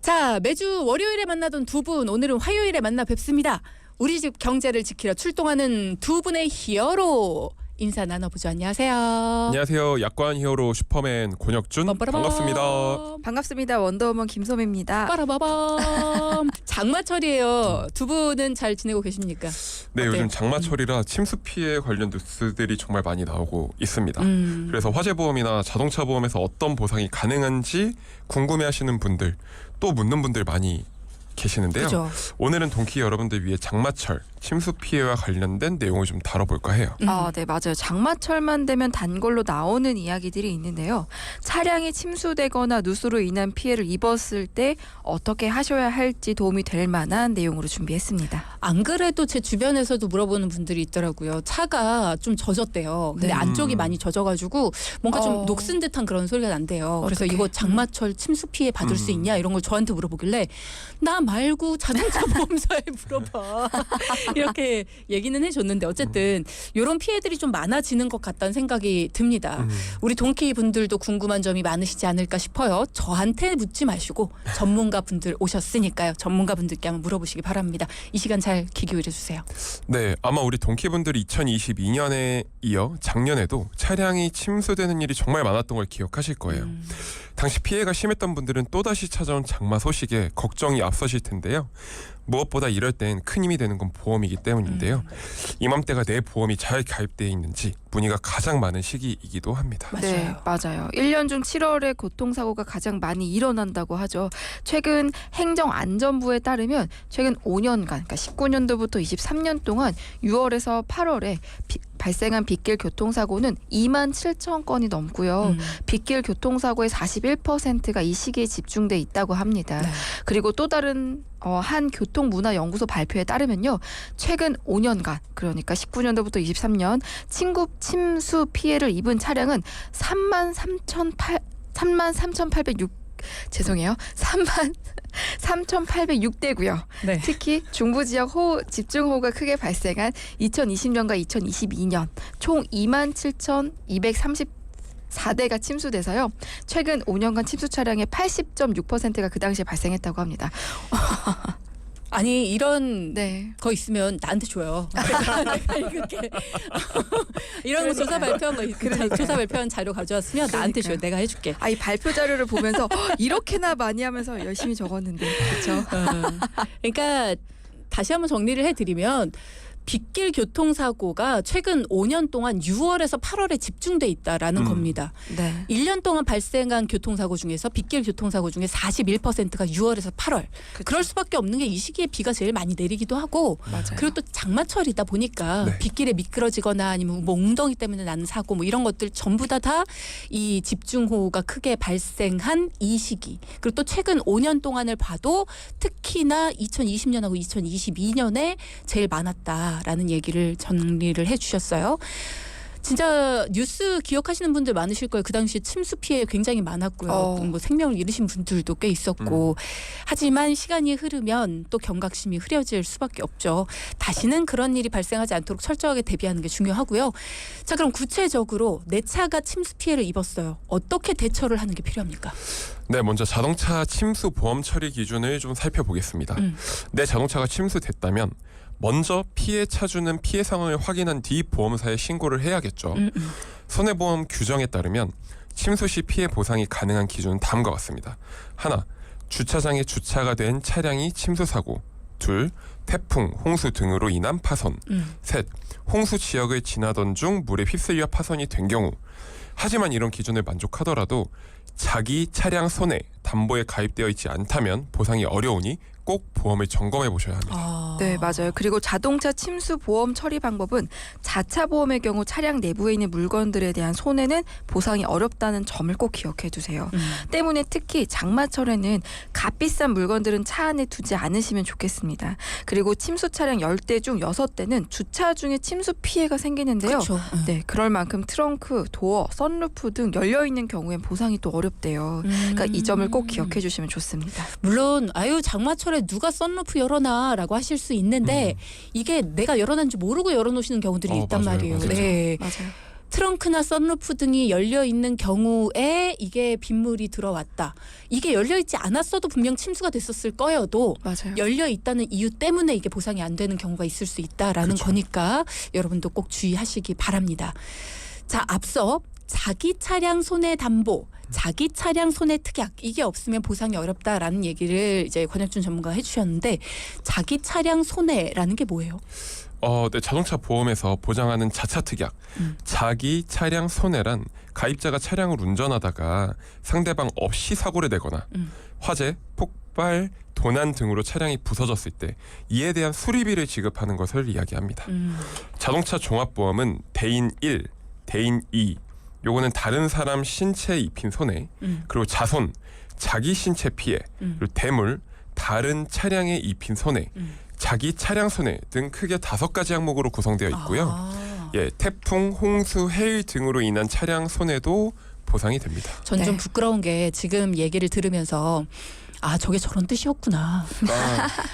자, 매주 월요일에 만나던 두 분, 오늘은 화요일에 만나 뵙습니다. 우리 집 경제를 지키러 출동하는 두 분의 히어로 인사 나눠보죠. 안녕하세요. 안녕하세요. 약관 히어로 슈퍼맨 권혁준 빰빠라밤. 반갑습니다. 반갑습니다. 원더우먼 김소미입니다. 빠라바밤. 장마철이에요. 두 분은 잘 지내고 계십니까? 네, 어때요? 요즘 장마철이라 침수 피해 관련 뉴스들이 정말 많이 나오고 있습니다. 그래서 화재보험이나 자동차 보험에서 어떤 보상이 가능한지 궁금해하시는 분들, 또 묻는 분들 많이 계시는데요. 그죠. 오늘은 동키 여러분들 위해 장마철 침수 피해와 관련된 내용을 좀 다뤄볼까 해요. 네, 맞아요. 장마철만 되면 단골로 나오는 이야기들이 있는데요. 차량이 침수되거나 누수로 인한 피해를 입었을 때 어떻게 하셔야 할지 도움이 될 만한 내용으로 준비했습니다. 안 그래도 제 주변에서도 물어보는 분들이 있더라고요. 차가 좀 젖었대요. 근데 네. 안쪽이 많이 젖어가지고 뭔가 좀 어. 녹슨 듯한 그런 소리가 난대요. 그래서 어떡해. 이거 장마철 침수 피해 받을 수 있냐 이런 걸 저한테 물어보길래 나 말고 자동차 보험사에 물어봐. 이렇게 얘기는 해줬는데 어쨌든 이런 피해들이 좀 많아지는 것 같다는 생각이 듭니다. 우리 동키 분들도 궁금한 점이 많으시지 않을까 싶어요. 저한테 묻지 마시고 전문가 분들 오셨으니까요. 전문가 분들께 한번 물어보시기 바랍니다. 이 시간 잘 귀 기울여 주세요. 네, 아마 우리 동키분들이 2022년에 이어 작년에도 차량이 침수되는 일이 정말 많았던 걸 기억하실 거예요. 당시 피해가 심했던 분들은 또다시 찾아온 장마 소식에 걱정이 앞서실 텐데요. 무엇보다 이럴 땐 큰 힘이 되는 건 보험이기 때문인데요. 이맘때가 내 보험이 잘 가입되어 있는지 문의가 가장 많은 시기이기도 합니다. 맞아요. 네, 맞아요. 1년 중 7월에 교통사고가 가장 많이 일어난다고 하죠. 최근 행정안전부에 따르면 최근 5년간, 그러니까 19년도부터 23년 동안 6월에서 8월에 발생한 빗길 교통사고는 2만 7천 건이 넘고요. 빗길 교통사고의 41%가 이 시기에 집중돼 있다고 합니다. 네. 그리고 또 다른 한 교통문화연구소 발표에 따르면요. 최근 5년간, 그러니까 19년도부터 23년 침수 피해를 입은 차량은 3,806대고요. 네. 특히 중부 지역 집중호우가 크게 발생한 2020년과 2022년 총 27,234대가 침수돼서요. 최근 5년간 침수 차량의 80.6%가 그 당시에 발생했다고 합니다. 아니 이런 네. 거 있으면 나한테 줘요. 내가 읽을게. 이런 거 조사 발표한 거 조사 발표한 자료 가져왔으면 나한테 줘요. 내가 해줄게. 이 발표 자료를 보면서 이렇게나 많이 하면서 열심히 적었는데 그렇죠? 그러니까 다시 한번 정리를 해드리면 빗길 교통사고가 최근 5년 동안 6월에서 8월에 집중돼 있다라는 겁니다. 네. 1년 동안 발생한 교통사고 중에서 빗길 교통사고 중에 41%가 6월에서 8월. 그럴 수밖에 없는 게 이 시기에 비가 제일 많이 내리기도 하고 맞아요. 그리고 또 장마철이다 보니까 네. 빗길에 미끄러지거나 아니면 뭐 웅덩이 때문에 나는 사고 뭐 이런 것들 전부 다 이 집중호우가 크게 발생한 이 시기. 그리고 또 최근 5년 동안을 봐도 특히나 2020년하고 2022년에 제일 많았다라는 얘기를 정리를 해주셨어요. 진짜 뉴스 기억하시는 분들 많으실 거예요. 그 당시 침수 피해 굉장히 많았고요. 뭐 생명을 잃으신 분들도 꽤 있었고. 하지만 시간이 흐르면 또 경각심이 흐려질 수밖에 없죠. 다시는 그런 일이 발생하지 않도록 철저하게 대비하는 게 중요하고요. 자, 그럼 구체적으로 내 차가 침수 피해를 입었어요. 어떻게 대처를 하는 게 필요합니까? 네, 먼저 자동차 침수 보험 처리 기준을 좀 살펴보겠습니다. 내 자동차가 침수됐다면 먼저 피해 차주는 피해 상황을 확인한 뒤 보험사에 신고를 해야겠죠. 손해보험 규정에 따르면 침수 시 피해 보상이 가능한 기준은 다음과 같습니다. 하나, 주차장에 주차가 된 차량이 침수 사고. 둘, 태풍, 홍수 등으로 인한 파손. 셋, 홍수 지역을 지나던 중 물에 휩쓸려 파손이 된 경우. 하지만 이런 기준을 만족하더라도 자기 차량 손해 담보에 가입되어 있지 않다면 보상이 어려우니 꼭 보험을 점검해 보셔야 합니다. 네, 맞아요. 그리고 자동차 침수 보험 처리 방법은 자차 보험의 경우 차량 내부에 있는 물건들에 대한 손해는 보상이 어렵다는 점을 꼭 기억해 두세요. 때문에 특히 장마철에는 값비싼 물건들은 차 안에 두지 않으시면 좋겠습니다. 그리고 침수 차량 10대 중 6대는 주차 중에 침수 피해가 생기는데요. 그렇죠. 네, 그럴 만큼 트렁크, 도어, 선루프 등 열려 있는 경우엔 보상이 또 어렵대요. 그러니까 이 점을 꼭 기억해 주시면 좋습니다. 물론 장마철에 누가 선루프 열어놔라고 하실 수 있는데 이게 내가 열어놨는지 모르고 열어놓으시는 경우들이 있단 맞아요, 말이에요. 맞아요. 네. 맞아요. 트렁크나 썬루프 등이 열려 있는 경우에 이게 빗물이 들어왔다. 이게 열려 있지 않았어도 분명 침수가 됐었을 거여도 맞아요. 열려 있다는 이유 때문에 이게 보상이 안 되는 경우가 있을 수 있다라는 그렇죠. 거니까 여러분도 꼭 주의하시기 바랍니다. 자, 앞서 자기 차량 손해 담보, 자기 차량 손해 특약 이게 없으면 보상이 어렵다라는 얘기를 이제 권혁준 전문가가 해주셨는데 자기 차량 손해라는 게 뭐예요? 네, 자동차 보험에서 보장하는 자차 특약, 자기 차량 손해란 가입자가 차량을 운전하다가 상대방 없이 사고를 내거나 화재, 폭발, 도난 등으로 차량이 부서졌을 때 이에 대한 수리비를 지급하는 것을 이야기합니다. 자동차 종합보험은 대인 1, 대인 2 요거는 다른 사람 신체에 입힌 손해, 그리고 자손, 자기 신체 피해, 그리고 대물, 다른 차량에 입힌 손해, 자기 차량 손해 등 크게 5가지 항목으로 구성되어 있고요. 예, 태풍, 홍수, 해일 등으로 인한 차량 손해도 보상이 됩니다. 전 좀 네. 부끄러운 게 지금 얘기를 들으면서 아 저게 저런 뜻이었구나.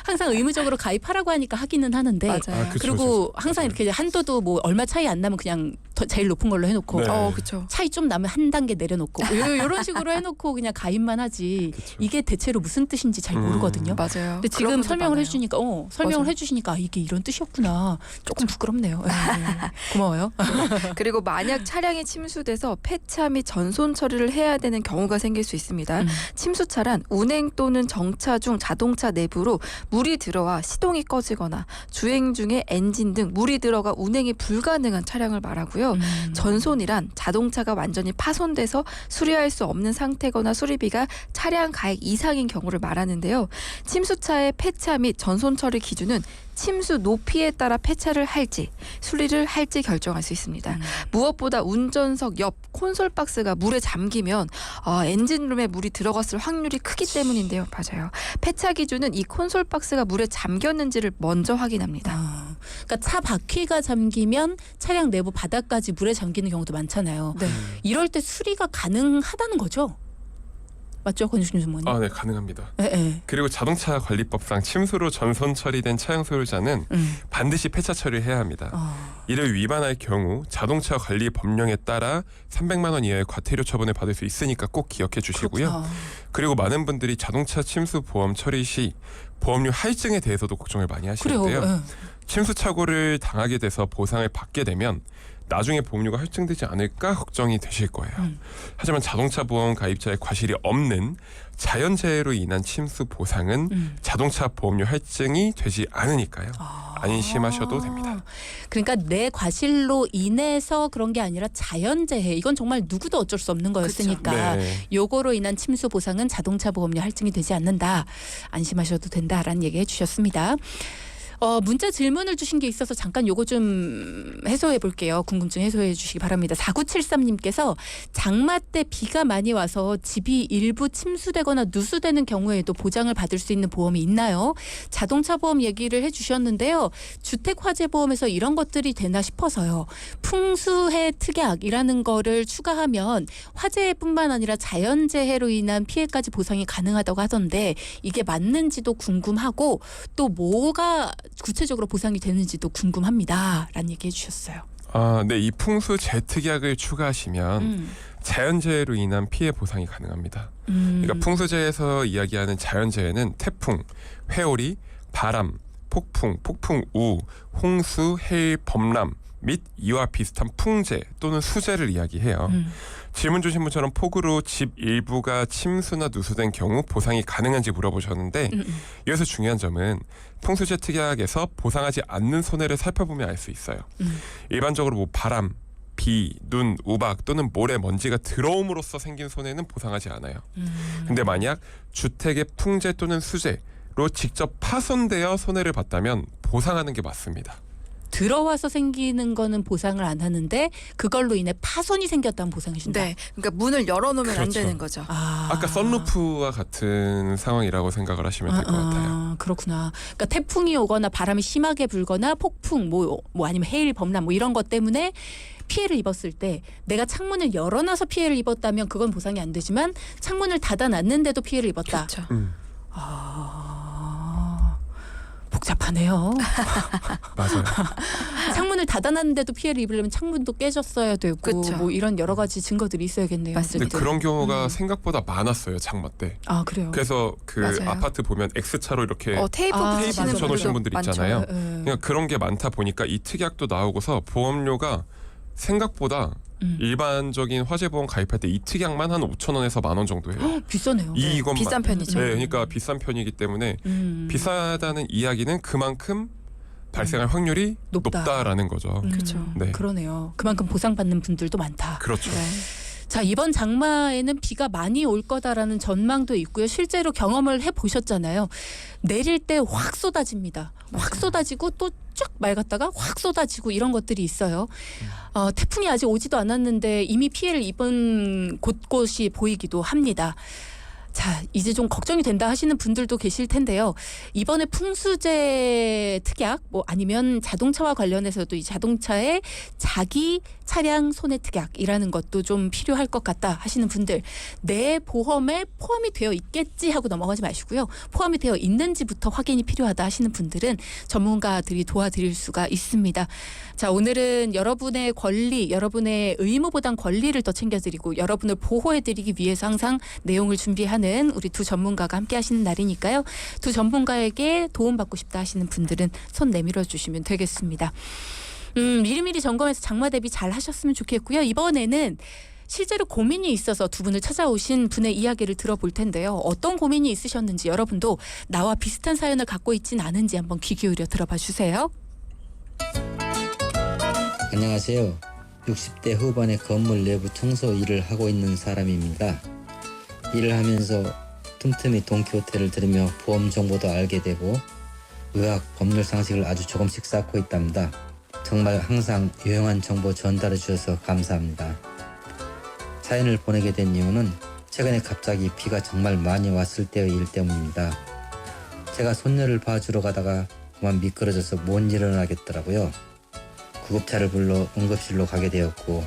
항상 의무적으로 가입하라고 하니까 하기는 하는데 맞아요. 그쵸, 그리고 그쵸. 항상 이렇게 한도도 뭐 얼마 차이 안 나면 그냥 제일 높은 걸로 해놓고 네. 그렇죠. 차이 좀 나면 한 단계 내려놓고 이런 식으로 해놓고 그냥 가입만 하지 그쵸. 이게 대체로 무슨 뜻인지 잘 모르거든요. 맞아요. 근데 그런 지금 분들 설명을 많아요. 해주니까 설명을 맞아요. 해주시니까 아, 이게 이런 뜻이었구나. 조금 부끄럽네요. 네. 고마워요. 그리고 만약 차량이 침수돼서 폐차 및 전손 처리를 해야 되는 경우가 생길 수 있습니다. 침수차란 운행 또는 정차 중 자동차 내부로 물이 들어와 시동이 꺼지거나 주행 중에 엔진 등 물이 들어가 운행이 불가능한 차량을 말하고요. 전손이란 자동차가 완전히 파손돼서 수리할 수 없는 상태거나 수리비가 차량 가액 이상인 경우를 말하는데요. 침수차의 폐차 및 전손 처리 기준은 침수 높이에 따라 폐차를 할지 수리를 할지 결정할 수 있습니다. 무엇보다 운전석 옆 콘솔 박스가 물에 잠기면 엔진룸에 물이 들어갔을 확률이 크기 때문인데요. 맞아요. 폐차 기준은 이 콘솔 박스가 물에 잠겼는지를 먼저 확인합니다. 그러니까 차 바퀴가 잠기면 차량 내부 바닥까지 물에 잠기는 경우도 많잖아요. 네. 이럴 때 수리가 가능하다는 거죠? 맞죠, 권유신 전문가님? 네, 가능합니다. 네. 그리고 자동차 관리법상 침수로 전손 처리된 차량 소유자는 반드시 폐차 처리를 해야 합니다. 이를 위반할 경우 자동차 관리 법령에 따라 300만 원 이하의 과태료 처분을 받을 수 있으니까 꼭 기억해 주시고요. 그렇구나. 그리고 많은 분들이 자동차 침수 보험 처리 시 보험료 할증에 대해서도 걱정을 많이 그래요. 하시는데요. 네. 침수 사고를 당하게 돼서 보상을 받게 되면 나중에 보험료가 할증되지 않을까 걱정이 되실 거예요. 하지만 자동차 보험 가입자의 과실이 없는 자연재해로 인한 침수 보상은 자동차 보험료 할증이 되지 않으니까요. 안심하셔도 됩니다. 그러니까 내 과실로 인해서 그런 게 아니라 자연재해 이건 정말 누구도 어쩔 수 없는 거였으니까 네. 요거로 인한 침수 보상은 자동차 보험료 할증이 되지 않는다. 안심하셔도 된다라는 얘기 해주셨습니다. 문자 질문을 주신 게 있어서 잠깐 요거 좀 해소해 볼게요. 궁금증 해소해 주시기 바랍니다. 4973님께서 장마 때 비가 많이 와서 집이 일부 침수되거나 누수되는 경우에도 보장을 받을 수 있는 보험이 있나요? 자동차 보험 얘기를 해주셨는데요. 주택화재보험에서 이런 것들이 되나 싶어서요. 풍수해 특약이라는 거를 추가하면 화재뿐만 아니라 자연재해로 인한 피해까지 보상이 가능하다고 하던데 이게 맞는지도 궁금하고 또 뭐가 구체적으로 보상이 되는지도 궁금합니다. 라는 얘기 해주셨어요. 네, 이 풍수 재특약을 추가하시면 자연재해로 인한 피해 보상이 가능합니다. 그러니까 풍수재해에서 이야기하는 자연재해는 태풍, 회오리, 바람, 폭풍, 폭풍우, 홍수, 해일, 범람 및 이와 비슷한 풍재 또는 수재를 이야기해요. 질문 주신 분처럼 폭우로 집 일부가 침수나 누수된 경우 보상이 가능한지 물어보셨는데 여기서 중요한 점은 풍수재 특약에서 보상하지 않는 손해를 살펴보면 알 수 있어요. 일반적으로 뭐 바람, 비, 눈, 우박 또는 모래, 먼지가 들어옴으로써 생긴 손해는 보상하지 않아요. 근데 만약 주택의 풍재 또는 수재로 직접 파손되어 손해를 봤다면 보상하는 게 맞습니다. 들어와서 생기는 거는 보상을 안 하는데 그걸로 인해 파손이 생겼다면 보상해 준다. 네. 그러니까 문을 열어놓으면 안 그렇죠. 되는 거죠. 아까 썬루프와 같은 상황이라고 생각을 하시면 될 것 같아요. 그렇구나. 그러니까 태풍이 오거나 바람이 심하게 불거나 폭풍 뭐 아니면 해일, 범람 뭐 이런 것 때문에 피해를 입었을 때 내가 창문을 열어놔서 피해를 입었다면 그건 보상이 안 되지만 창문을 닫아놨는데도 피해를 입었다. 그렇죠. 복잡하네요. 맞아요. 창문을 닫아놨는데도 피해를 입으려면 창문도 깨졌어야 되고 그쵸. 뭐 이런 여러 가지 증거들이 있어야겠네요. 맞습니다. 근데 그런 경우가 음. 생각보다 많았어요. 장마 때. 아 그래요. 그래서 그 맞아요. 아파트 보면 X차로 이렇게 테이프 아, 붙이시는 테이프 붙여놓으신 분들도 분들 많죠. 있잖아요. 예. 그러니까 그런 게 많다 보니까 이 특약도 나오고서 보험료가 생각보다 일반적인 화재보험 가입할 때 이 특약만 한 5,000원에서 10,000원 정도예요. 비싸네요. 이것만. 비싼 편이죠. 네, 그러니까 비싼 편이기 때문에 비싸다는 이야기는 그만큼 발생할 확률이 높다. 높다라는 거죠. 그렇죠. 네. 그러네요. 그만큼 보상받는 분들도 많다. 그렇죠. 네. 자, 이번 장마에는 비가 많이 올 거다라는 전망도 있고요. 실제로 경험을 해보셨잖아요. 내릴 때 확 쏟아집니다. 확 쏟아지고 또 쭉 맑았다가 확 쏟아지고 이런 것들이 있어요. 태풍이 아직 오지도 않았는데 이미 피해를 입은 곳곳이 보이기도 합니다. 자, 이제 좀 걱정이 된다 하시는 분들도 계실 텐데요. 이번에 풍수재 특약 뭐 아니면 자동차와 관련해서도 이 자동차의 자기 차량 손해 특약이라는 것도 좀 필요할 것 같다 하시는 분들, 내 보험에 포함이 되어 있겠지 하고 넘어가지 마시고요. 포함이 되어 있는지부터 확인이 필요하다 하시는 분들은 전문가들이 도와드릴 수가 있습니다. 자, 오늘은 여러분의 권리, 여러분의 의무보단 권리를 더 챙겨드리고 여러분을 보호해드리기 위해서 항상 내용을 준비하는 우리 두 전문가가 함께 하시는 날이니까요. 두 전문가에게 도움받고 싶다 하시는 분들은 손 내밀어 주시면 되겠습니다. 미리미리 점검해서 장마 대비 잘 하셨으면 좋겠고요. 이번에는 실제로 고민이 있어서 두 분을 찾아오신 분의 이야기를 들어볼 텐데요. 어떤 고민이 있으셨는지 여러분도 나와 비슷한 사연을 갖고 있진 않은지 한번 귀 기울여 들어봐 주세요. 안녕하세요. 60대 후반의 건물 내부 청소 일을 하고 있는 사람입니다. 일을 하면서 틈틈이 돈키호테를 들으며 보험 정보도 알게 되고 의학, 법률 상식을 아주 조금씩 쌓고 있답니다. 정말 항상 유용한 정보 전달해 주셔서 감사합니다. 사연을 보내게 된 이유는 최근에 갑자기 비가 정말 많이 왔을 때의 일 때문입니다. 제가 손녀를 봐주러 가다가 그만 미끄러져서 못 일어나겠더라고요. 구급차를 불러 응급실로 가게 되었고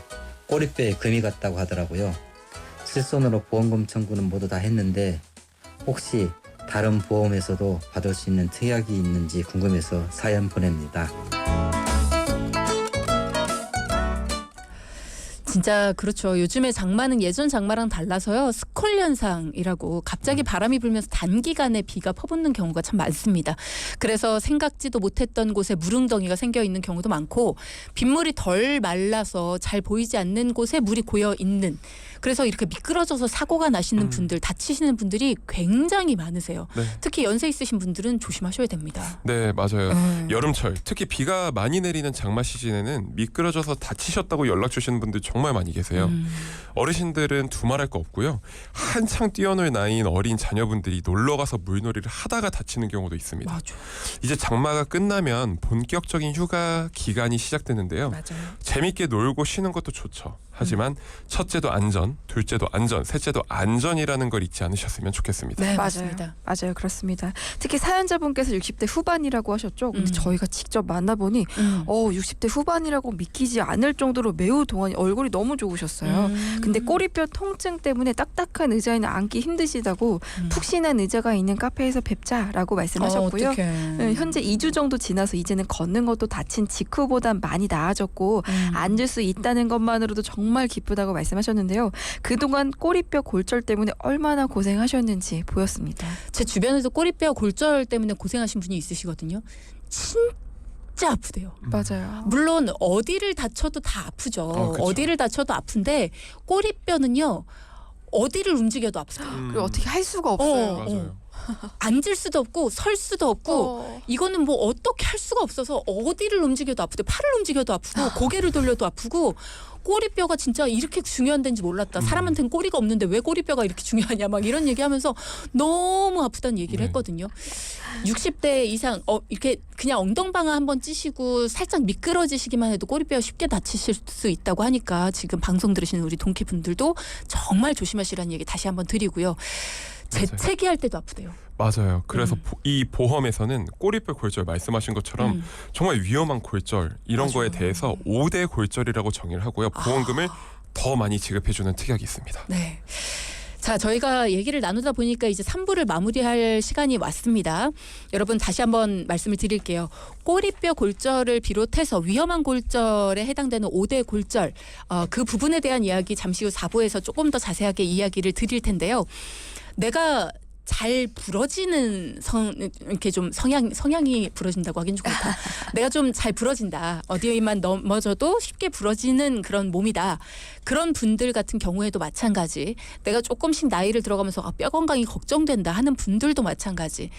꼬리뼈에 금이 갔다고 하더라고요. 실손으로 보험금 청구는 모두 다 했는데 혹시 다른 보험에서도 받을 수 있는 특약이 있는지 궁금해서 사연 보냅니다. 진짜 그렇죠. 요즘에 장마는 예전 장마랑 달라서요. 스콜 현상이라고 갑자기 바람이 불면서 단기간에 비가 퍼붓는 경우가 참 많습니다. 그래서 생각지도 못했던 곳에 물웅덩이가 생겨 있는 경우도 많고 빗물이 덜 말라서 잘 보이지 않는 곳에 물이 고여 있는, 그래서 이렇게 미끄러져서 사고가 나시는 분들, 다치시는 분들이 굉장히 많으세요. 네. 특히 연세 있으신 분들은 조심하셔야 됩니다. 네, 맞아요. 여름철, 특히 비가 많이 내리는 장마 시즌에는 미끄러져서 다치셨다고 연락 주시는 분들 정말 많이 계세요. 어르신들은 두말할 거 없고요. 한창 뛰어놀 나이인 어린 자녀분들이 놀러가서 물놀이를 하다가 다치는 경우도 있습니다. 맞아. 이제 장마가 끝나면 본격적인 휴가 기간이 시작되는데요. 맞아요. 재밌게 놀고 쉬는 것도 좋죠. 하지만 첫째도 안전, 둘째도 안전, 셋째도 안전이라는 걸 잊지 않으셨으면 좋겠습니다. 네, 맞아요. 맞습니다. 맞아요. 그렇습니다. 특히 사연자분께서 60대 후반이라고 하셨죠. 근데 저희가 직접 만나보니 60대 후반이라고 믿기지 않을 정도로 매우 동안이 얼굴이 너무 좋으셨어요. 근데 꼬리뼈 통증 때문에 딱딱한 의자에는 앉기 힘드시다고 푹신한 의자가 있는 카페에서 뵙자라고 말씀하셨고요. 네, 현재 2주 정도 지나서 이제는 걷는 것도 다친 직후보단 많이 나아졌고 앉을 수 있다는 것만으로도 정말 기쁘다고 말씀하셨는데요. 그동안 꼬리뼈 골절 때문에 얼마나 고생하셨는지 보였습니다. 제 주변에도 꼬리뼈 골절 때문에 고생하신 분이 있으시거든요. 진짜 아프대요. 맞아요. 물론 어디를 다쳐도 다 아프죠. 그쵸. 어디를 다쳐도 아픈데 꼬리뼈는요. 어디를 움직여도 아프대요. 그리고 어떻게 할 수가 없어요. 맞아요. 앉을 수도 없고 설 수도 없고 이거는 뭐 어떻게 할 수가 없어서 어디를 움직여도 아프대요. 팔을 움직여도 아프고 고개를 돌려도 아프고 꼬리뼈가 진짜 이렇게 중요한 데인지 몰랐다. 사람한테는 꼬리가 없는데 왜 꼬리뼈가 이렇게 중요하냐 막 이런 얘기하면서 너무 아프다는 얘기를 네. 했거든요. 60대 이상 이렇게 그냥 엉덩방아 한번 찌시고 살짝 미끄러지시기만 해도 꼬리뼈 쉽게 다치실 수 있다고 하니까 지금 방송 들으시는 우리 동키 분들도 정말 조심하시라는 얘기 다시 한번 드리고요. 재채기 할 때도 아프대요. 맞아요. 그래서 이 보험에서는 꼬리뼈 골절 말씀하신 것처럼 정말 위험한 골절 이런 맞아요. 거에 대해서 5대 골절이라고 정의를 하고요. 보험금을 더 많이 지급해주는 특약이 있습니다. 네. 자, 저희가 얘기를 나누다 보니까 이제 3부를 마무리할 시간이 왔습니다. 여러분 다시 한번 말씀을 드릴게요. 꼬리뼈 골절을 비롯해서 위험한 골절에 해당되는 5대 골절, 그 부분에 대한 이야기 잠시 후 4부에서 조금 더 자세하게 이야기를 드릴 텐데요. 내가 잘 부러지는 이렇게 좀 성향이 부러진다고 하긴 좀 그렇다. 내가 좀 잘 부러진다. 어디에만 넘어져도 쉽게 부러지는 그런 몸이다. 그런 분들 같은 경우에도 마찬가지. 내가 조금씩 나이를 들어가면서 뼈 건강이 걱정된다 하는 분들도 마찬가지.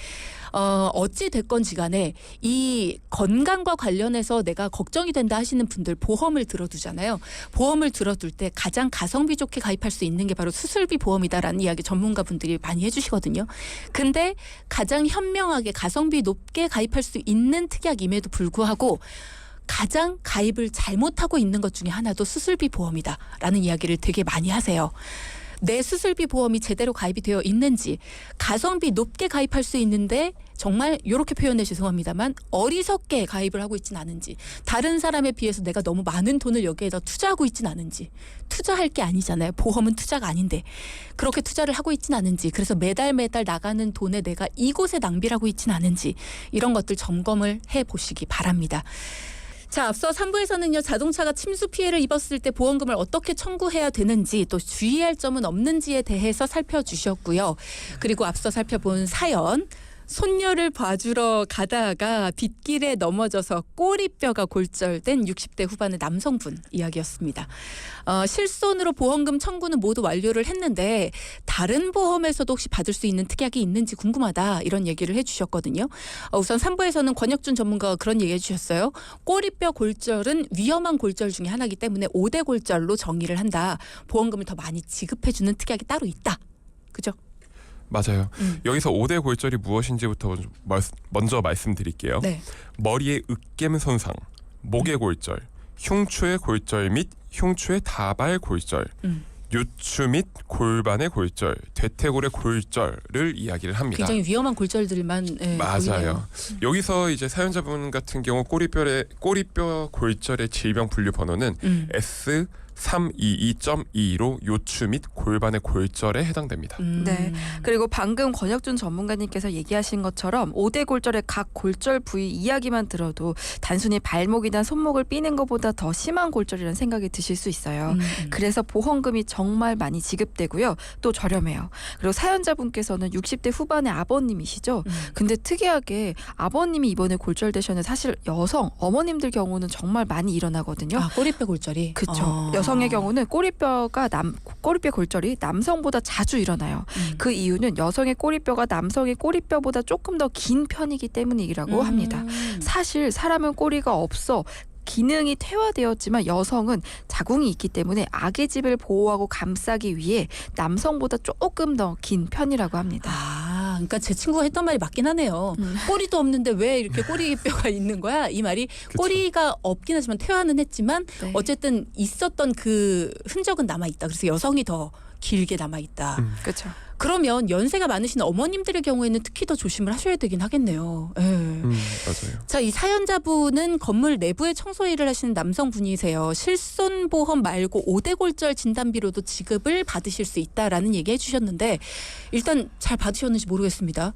어찌 됐건지 간에 이 건강과 관련해서 내가 걱정이 된다 하시는 분들 보험을 들어두잖아요. 보험을 들어둘 때 가장 가성비 좋게 가입할 수 있는 게 바로 수술비 보험이다라는 이야기 전문가분들이 많이 해주시거든요. 근데 가장 현명하게 가성비 높게 가입할 수 있는 특약임에도 불구하고 가장 가입을 잘못하고 있는 것 중에 하나도 수술비 보험이다라는 이야기를 되게 많이 하세요. 내 수술비 보험이 제대로 가입이 되어 있는지, 가성비 높게 가입할 수 있는데 정말 이렇게 표현해 죄송합니다만 어리석게 가입을 하고 있진 않은지, 다른 사람에 비해서 내가 너무 많은 돈을 여기에다 투자하고 있진 않은지, 투자할 게 아니잖아요. 보험은 투자가 아닌데 그렇게 투자를 하고 있진 않은지, 그래서 매달 나가는 돈에 내가 이곳에 낭비를 하고 있진 않은지, 이런 것들 점검을 해보시기 바랍니다. 자, 앞서 3부에서는요, 자동차가 침수 피해를 입었을 때 보험금을 어떻게 청구해야 되는지, 또 주의할 점은 없는지에 대해서 살펴주셨고요. 그리고 앞서 살펴본 사연, 손녀를 봐주러 가다가 빗길에 넘어져서 꼬리뼈가 골절된 60대 후반의 남성분 이야기였습니다. 실손으로 보험금 청구는 모두 완료를 했는데 다른 보험에서도 혹시 받을 수 있는 특약이 있는지 궁금하다, 이런 얘기를 해주셨거든요. 우선 3부에서는 권혁준 전문가가 그런 얘기 해주셨어요. 꼬리뼈 골절은 위험한 골절 중에 하나이기 때문에 5대 골절로 정의를 한다. 보험금을 더 많이 지급해주는 특약이 따로 있다. 그죠? 맞아요. 여기서 5대 골절이 무엇인지부터 먼저 말씀드릴게요. 네. 머리의 으깸 손상, 목의 골절, 흉추의 골절 및 흉추의 다발 골절, 요추 및 골반의 골절, 대퇴골의 골절을 이야기를 합니다. 굉장히 위험한 골절들만 맞아요. 여기서 이제 사연자분 같은 경우 꼬리뼈 골절의 질병 분류 번호는 S322.2로 요추 및 골반의 골절에 해당됩니다. 네. 그리고 방금 권혁준 전문가님께서 얘기하신 것처럼 5대 골절의 각 골절 부위 이야기만 들어도 단순히 발목이나 손목을 삐는 것보다 더 심한 골절이라는 생각이 드실 수 있어요. 그래서 보험금이 정말 많이 지급되고요. 또 저렴해요. 그리고 사연자분께서는 60대 후반의 아버님이시죠. 근데 특이하게 아버님이 이번에 골절되셨는데 사실 어머님들 경우는 정말 많이 일어나거든요. 아, 꼬리뼈 골절이? 그렇죠. 여성의 경우는 꼬리뼈 골절이 남성보다 자주 일어나요. 그 이유는 여성의 꼬리뼈가 남성의 꼬리뼈보다 조금 더 긴 편이기 때문이라고 합니다. 사실 사람은 꼬리가 없어 기능이 퇴화되었지만 여성은 자궁이 있기 때문에 악의 집을 보호하고 감싸기 위해 남성보다 조금 더 긴 편이라고 합니다. 아, 그러니까 제 친구가 했던 말이 맞긴 하네요. 꼬리도 없는데 왜 이렇게 꼬리뼈가 있는 거야? 이 말이 꼬리가 없긴 하지만 퇴화는 했지만 네. 어쨌든 있었던 그 흔적은 남아있다. 그래서 여성이 더 길게 남아있다. 그렇죠. 그러면 연세가 많으신 어머님들의 경우에는 특히 더 조심을 하셔야 되긴 하겠네요. 예. 맞아요. 자, 이 사연자분은 건물 내부에 청소 일을 하시는 남성분이세요. 실손보험 말고 5대 골절 진단비로도 지급을 받으실 수 있다라는 얘기 해주셨는데 일단 잘 받으셨는지 모르겠습니다.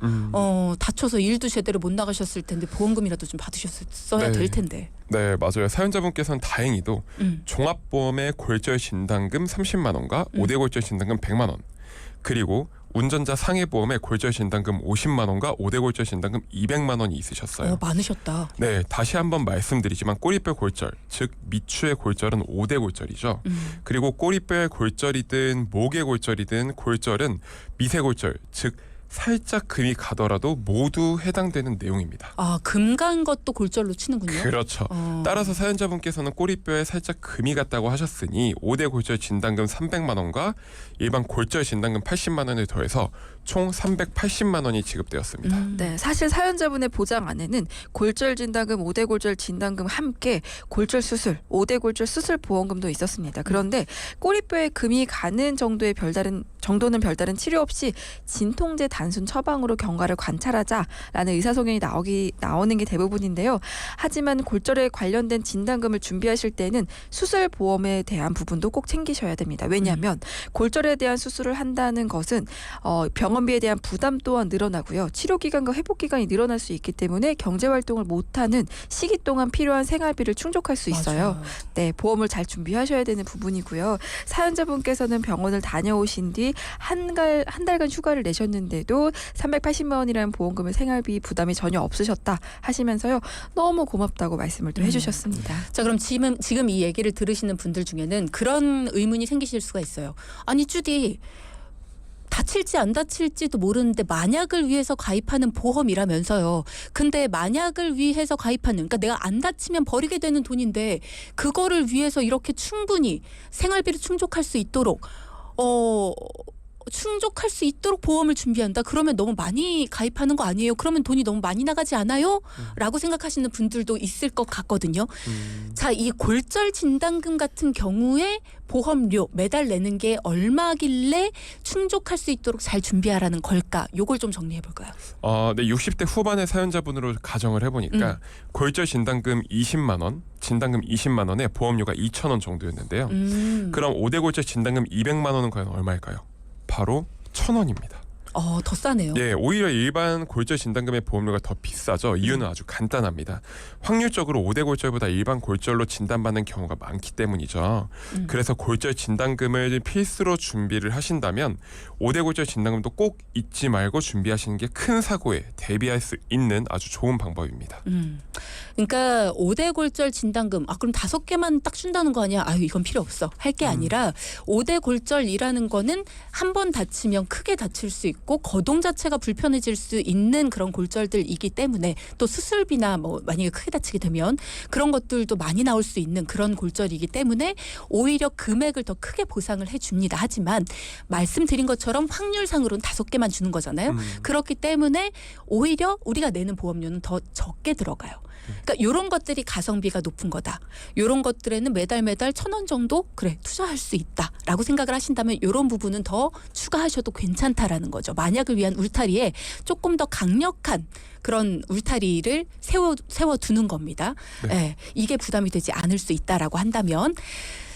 다쳐서 일도 제대로 못 나가셨을 텐데 보험금이라도 좀 받으셨어야 네. 될 텐데. 네, 맞아요. 사연자분께서는 다행히도 종합보험의 골절 진단금 30만 원과 5대 골절 진단금 100만 원, 그리고 운전자 상해보험의 골절 진단금 50만 원과 5대 골절 진단금 200만 원이 있으셨어요. 많으셨다. 네, 다시 한번 말씀드리지만 꼬리뼈 골절, 즉 미추의 골절은 5대 골절이죠. 그리고 꼬리뼈의 골절이든 목의 골절이든 골절은 미세 골절, 즉 살짝 금이 가더라도 모두 해당되는 내용입니다. 아, 금 간 것도 골절로 치는군요. 그렇죠. 따라서 사연자분께서는 꼬리뼈에 살짝 금이 갔다고 하셨으니 5대 골절 진단금 300만 원과 일반 골절 진단금 80만 원을 더해서 총 380만 원이 지급되었습니다. 네, 사실 사연자분의 보장 안에는 골절 진단금, 5대 골절 진단금 함께 골절 수술, 5대 골절 수술 보험금도 있었습니다. 그런데 꼬리뼈에 금이 가는 정도는 별다른 치료 없이 진통제 단순 처방으로 경과를 관찰하자라는 의사소견이 나오는 게 대부분인데요. 하지만 골절에 관련된 진단금을 준비하실 때는 수술 보험에 대한 부분도 꼭 챙기셔야 됩니다. 왜냐하면 골절에 대한 수술을 한다는 것은 병원비에 대한 부담 또한 늘어나고요. 치료 기간과 회복 기간이 늘어날 수 있기 때문에 경제 활동을 못하는 시기 동안 필요한 생활비를 충족할 수 있어요. 맞아요. 네, 보험을 잘 준비하셔야 되는 부분이고요. 사연자분께서는 병원을 다녀오신 뒤 한 달간 휴가를 내셨는데도 380만 원이라는 보험금의 생활비 부담이 전혀 없으셨다 하시면서요. 너무 고맙다고 말씀을 또 해주셨습니다. 자, 그럼 지금 이 얘기를 들으시는 분들 중에는 그런 의문이 생기실 수가 있어요. 아니, 주디, 다칠지 안 다칠지도 모르는데 만약을 위해서 가입하는 보험이라면서요. 근데 만약을 위해서 가입하는, 그러니까 내가 안 다치면 버리게 되는 돈인데 그거를 위해서 이렇게 충분히 생활비를 충족할 수 있도록 보험을 준비한다? 그러면 너무 많이 가입하는 거 아니에요? 그러면 돈이 너무 많이 나가지 않아요? 라고 생각하시는 분들도 있을 것 같거든요. 자, 이 골절 진단금 같은 경우에 보험료 매달 내는 게 얼마길래 충족할 수 있도록 잘 준비하라는 걸까? 요걸 좀 정리해 볼까요? 네, 60대 후반의 사연자분으로 가정을 해보니까 골절 진단금 20만 원, 진단금 20만 원에 보험료가 2,000원 정도였는데요. 그럼 5대 골절 진단금 200만 원은 과연 얼마일까요? 바로 1,000원입니다. 더 싸네요. 예, 오히려 일반 골절 진단금의 보험료가 더 비싸죠. 이유는 아주 간단합니다. 확률적으로 5대 골절보다 일반 골절로 진단받는 경우가 많기 때문이죠. 그래서 골절 진단금을 필수로 준비를 하신다면 5대 골절 진단금도 꼭 잊지 말고 준비하시는 게 큰 사고에 대비할 수 있는 아주 좋은 방법입니다. 그러니까 5대 골절 진단금, 그럼 5개만 딱 준다는 거 아니야? 아유, 이건 필요 없어. 할 게 아니라 5대 골절이라는 거는 한 번 다치면 크게 다칠 수 있고 거동 자체가 불편해질 수 있는 그런 골절들이기 때문에, 또 수술비나 뭐 만약에 크게 다치게 되면 그런 것들도 많이 나올 수 있는 그런 골절이기 때문에 오히려 금액을 더 크게 보상을 해줍니다. 하지만 말씀드린 것처럼 확률상으로는 5개만 주는 거잖아요. 그렇기 때문에 오히려 우리가 내는 보험료는 더 적게 들어가요. 그러니까 이런 것들이 가성비가 높은 거다. 이런 것들에는 매달 1,000원 정도 투자할 수 있다라고 생각을 하신다면 이런 부분은 더 추가하셔도 괜찮다라는 거죠. 만약을 위한 울타리에 조금 더 강력한 그런 울타리를 세워두는 겁니다. 네, 이게 부담이 되지 않을 수 있다라고 한다면,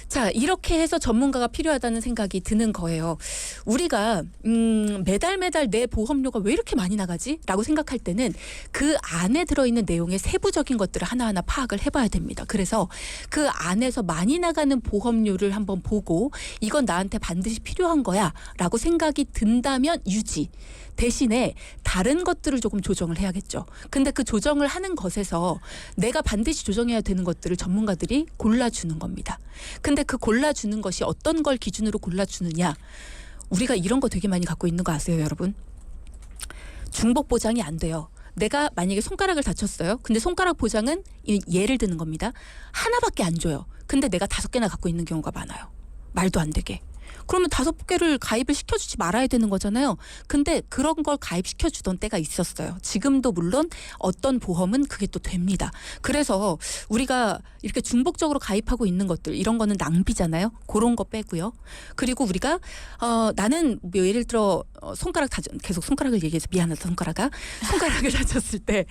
자, 이렇게 해서 전문가가 필요하다는 생각이 드는 거예요. 우리가 매달 내 보험료가 왜 이렇게 많이 나가지? 라고 생각할 때는 그 안에 들어있는 내용의 세부적인 것들을 하나하나 파악을 해봐야 됩니다. 그래서 그 안에서 많이 나가는 보험료를 한번 보고 이건 나한테 반드시 필요한 거야 라고 생각이 든다면 유지. 대신에 다른 것들을 조금 조정을 해야겠죠. 근데 그 조정을 하는 것에서 내가 반드시 조정해야 되는 것들을 전문가들이 골라주는 겁니다. 근데 그 골라주는 것이 어떤 걸 기준으로 골라주느냐. 우리가 이런 거 되게 많이 갖고 있는 거 아세요, 여러분? 중복 보장이 안 돼요. 내가 만약에 손가락을 다쳤어요. 근데 손가락 보장은 예를 드는 겁니다. 하나밖에 안 줘요. 근데 내가 5개나 갖고 있는 경우가 많아요. 말도 안 되게. 그러면 5개를 가입을 시켜주지 말아야 되는 거잖아요. 근데 그런 걸 가입시켜주던 때가 있었어요. 지금도 물론 어떤 보험은 그게 또 됩니다. 그래서 우리가 이렇게 중복적으로 가입하고 있는 것들, 이런 거는 낭비잖아요. 그런 거 빼고요. 그리고 우리가 나는 뭐 예를 들어 계속 손가락을 얘기해서 미안하다, 손가락을 다쳤을 때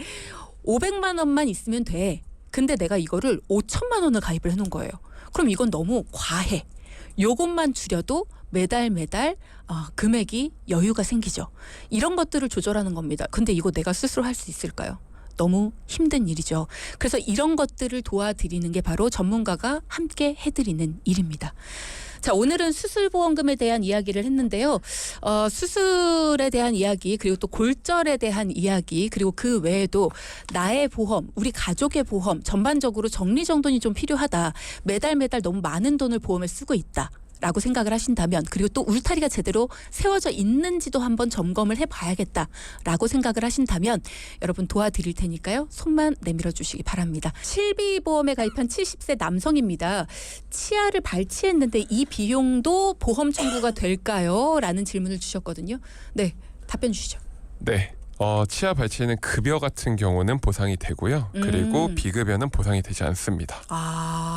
500만 원만 있으면 돼. 근데 내가 이거를 5천만 원을 가입을 해놓은 거예요. 그럼 이건 너무 과해. 요것만 줄여도 매달 금액이 여유가 생기죠. 이런 것들을 조절하는 겁니다. 근데 이거 내가 스스로 할 수 있을까요? 너무 힘든 일이죠. 그래서 이런 것들을 도와드리는 게 바로 전문가가 함께 해드리는 일입니다. 자, 오늘은 수술보험금에 대한 이야기를 했는데요. 수술에 대한 이야기, 그리고 또 골절에 대한 이야기, 그리고 그 외에도 나의 보험, 우리 가족의 보험, 전반적으로 정리정돈이 좀 필요하다. 매달 너무 많은 돈을 보험에 쓰고 있다. 라고 생각을 하신다면, 그리고 또 울타리가 제대로 세워져 있는지도 한번 점검을 해봐야겠다라고 생각을 하신다면 여러분 도와드릴 테니까요. 손만 내밀어 주시기 바랍니다. 실비보험에 가입한 70세 남성입니다. 치아를 발치했는데 이 비용도 보험 청구가 될까요? 라는 질문을 주셨거든요. 네, 답변 주시죠. 네. 치아 발치는 급여 같은 경우는 보상이 되고요. 그리고 비급여는 보상이 되지 않습니다.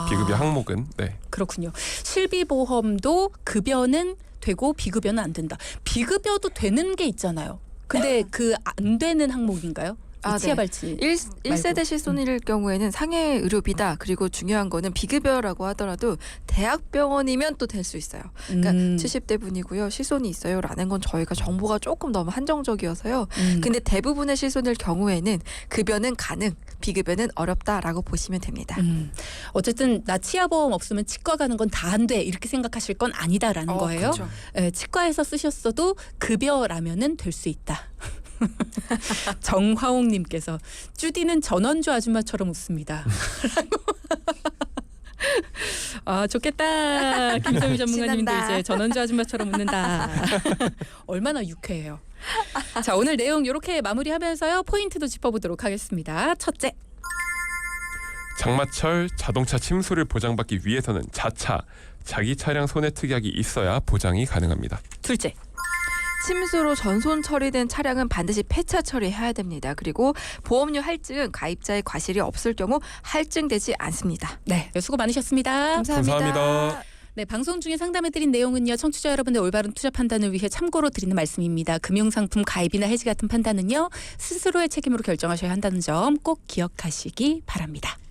비급여 항목은 네. 그렇군요. 실비보험도 급여는 되고 비급여는 안 된다. 비급여도 되는 게 있잖아요. 근데 그 안 되는 항목인가요? 이 치아 발치. 1세대 실손일 경우에는 상해 의료비다. 그리고 중요한 거는 비급여라고 하더라도 대학병원이면 또 될 수 있어요. 그러니까 70대 분이고요. 실손이 있어요라는 건 저희가 정보가 조금 너무 한정적이어서요. 근데 대부분의 실손일 경우에는 급여는 가능, 비급여는 어렵다라고 보시면 됩니다. 어쨌든 나 치아보험 없으면 치과 가는 건 다 안 돼 이렇게 생각하실 건 아니다라는 거예요. 그렇죠. 예, 치과에서 쓰셨어도 급여라면은 될 수 있다. 정화옥님께서 쭈디는 전원주 아줌마처럼 웃습니다. 아 좋겠다. 김소미 전문가님도 신난다. 이제 전원주 아줌마처럼 웃는다. 얼마나 유쾌해요. 자 오늘 내용 이렇게 마무리하면서요 포인트도 짚어보도록 하겠습니다. 첫째. 장마철 자동차 침수를 보장받기 위해서는 자차, 자기 차량 손해 특약이 있어야 보장이 가능합니다. 둘째. 침수로 전손 처리된 차량은 반드시 폐차 처리해야 됩니다. 그리고 보험료 할증은 가입자의 과실이 없을 경우 할증되지 않습니다. 네 수고 많으셨습니다. 감사합니다. 네, 방송 중에 상담해드린 내용은요. 청취자 여러분의 올바른 투자 판단을 위해 참고로 드리는 말씀입니다. 금융상품 가입이나 해지 같은 판단은요. 스스로의 책임으로 결정하셔야 한다는 점 꼭 기억하시기 바랍니다.